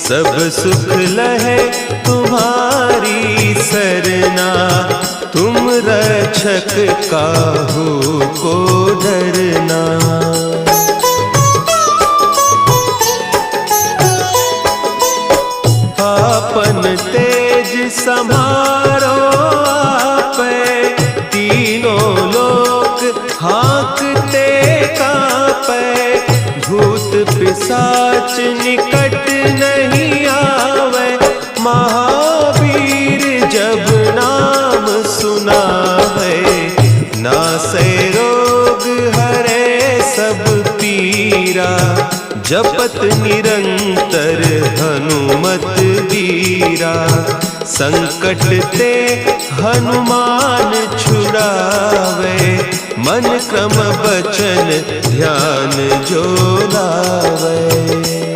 सब सुख लहे तुम्हारी सरना, तुम रक्षक काहू को डरना। आपन तेज समारो आपे, तीनों लोक हाँकते कांपे। भूत पिशाच निकट नहीं आवे, महावीर जब नाम सुनावे। नासै रोग हरे सब पीरा, जपत निरंतर हनुमत बीरा। संकट ते हनुमान छुड़ावे, मन क्रम बचन ध्यान जो लावे।